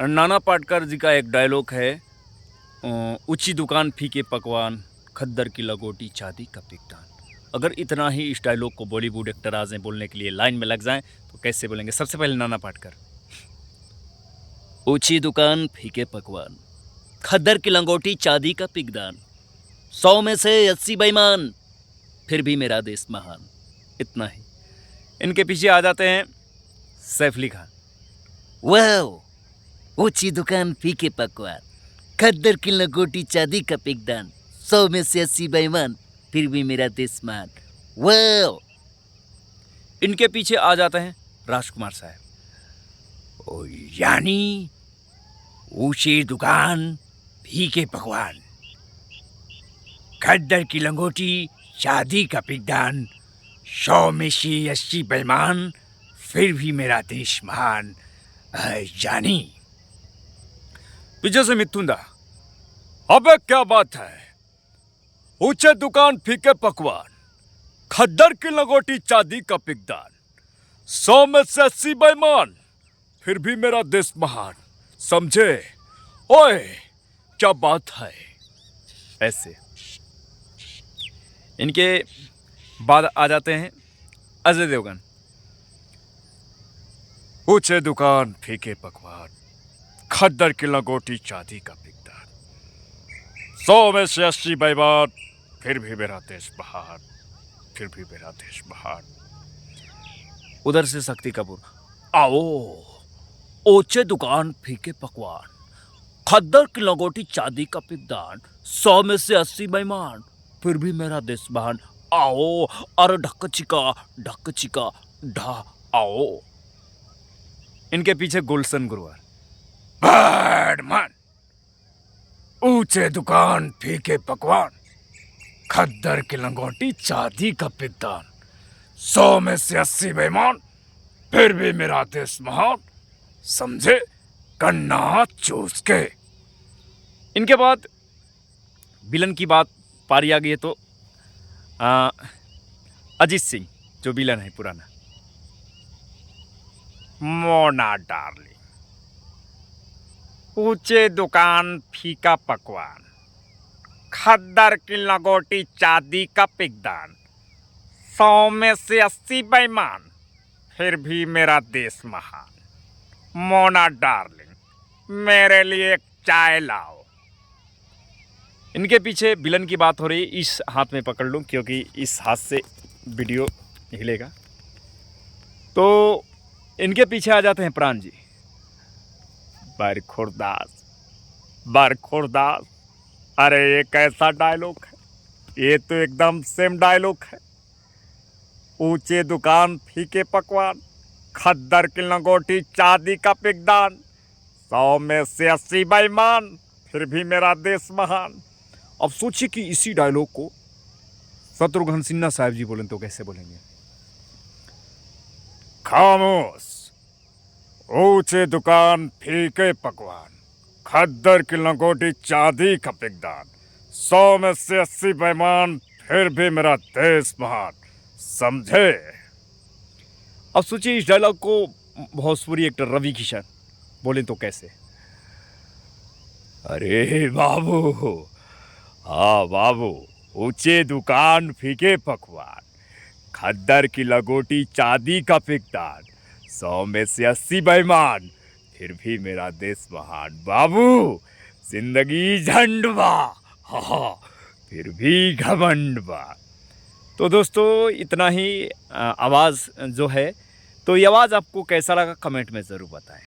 नाना पाटेकर जी का एक डायलॉग है, ऊंची दुकान फीके पकवान, खद्दर की लगोटी चांदी का पिकदान। अगर इतना ही इस डायलॉग को बॉलीवुड एक्टर आज बोलने के लिए लाइन में लग जाएं तो कैसे बोलेंगे? सबसे पहले नाना पाटेकर, ऊंची दुकान फीके पकवान, खद्दर की लंगोटी चांदी का पिकदान, 100 में से 80 बेईमान, फिर भी मेरा देश महान। इतना ही। इनके पीछे आ जाते हैं सैफ अली खान। वाह, ऊंची दुकान फीके पकवान, खद्दर की लंगोटी चांदी का पिकदान, 100 में से 80 बेईमान, फिर भी मेरा देश महान। वाह। इनके पीछे आ जाते हैं राजकुमार साहब। ओ यानी ऊंची दुकान फीके पकवान, खद्दर की लंगोटी चांदी का पिकदान, 100 में से 80 बेईमान, फिर भी मेरा देश महान। जानी पीछे से मिथुन दा, अबे क्या बात है, ऊंचे दुकान फीके पकवान, खद्दर की लंगोटी चांदी का पिकदान, 100 में से 80 बेईमान, फिर भी मेरा देश महान। समझे? ओए क्या बात है। ऐसे इनके बाद आ जाते हैं अजय देवगन। ऊंचे दुकान फीके पकवान, खद्दर की लंगोटी चांदी का पिकदान, 100 में से 80 बेईमान, फिर भी मेरा देश महान, फिर भी मेरा देश महान। उधर से शक्ति कपूर, आओ ऊंचे दुकान फीके पकवान, खद्दर की लंगोटी चांदी का पिकदान, 100 में से 80 बेईमान, फिर भी मेरा देश महान। आओ अरे ढक चिका ढा आओ। इनके पीछे गुलशन गुरुवार, बैडमैन, ऊंचे दुकान फीके पकवान, खद्दर की लंगोटी चांदी का पिकदान, 100 में से 80 बेईमान, फिर भी मेरा देश महान। समझे? कन्ना चूस के। इनके बाद विलन की बात पारी आ गई है तो अजीत सिंह जो विलन है पुराना। मोना डार्लिंग, ऊंचे दुकान फीका पकवान, खद्दर की लंगोटी चांदी का पिकदान, 100 में से 80 बेईमान, फिर भी मेरा देश महान। मोना डार्लिंग, मेरे लिए एक चाय लाओ। इनके पीछे विलन की बात हो रही है, इस हाथ में पकड़ लूं क्योंकि इस हाथ से वीडियो हिलेगा। तो इनके पीछे आ जाते हैं प्राण जी। बरखुरदास, अरे ये कैसा डायलॉग है, ये तो एकदम सेम डायलॉग है। ऊंचे दुकान फीके पकवान, खद्दर की लंगोटी चांदी का पिकदान, 100 में से 80 बेईमान, फिर भी मेरा देश महान। अब सोचिए कि इसी डायलॉग को शत्रुघ्न सिन्हा साहब जी बोलें तो कैसे बोलेंगे? खामोश, ऊंचे दुकान फीके पकवान, खद्दर की लंगोटी चांदी का पिकदान, 100 में से 80 बेईमान, फिर भी मेरा देश महान। समझे? अब सोचिए इस डायलॉग को भोजपुरी एक्टर रवि किशन बोले तो कैसे? अरे बाबू, हाँ बाबू, ऊंचे दुकान फीके पकवान, खद्दर की लंगोटी चांदी का पिकदान, 100 में से 80 बेईमान, फिर भी मेरा देश महान। बाबू जिंदगी झंडवा, हाँ फिर भी घमंडवा। तो दोस्तों इतना ही आवाज़ जो है, तो ये आवाज़ आपको कैसा लगा कमेंट में ज़रूर बताएं।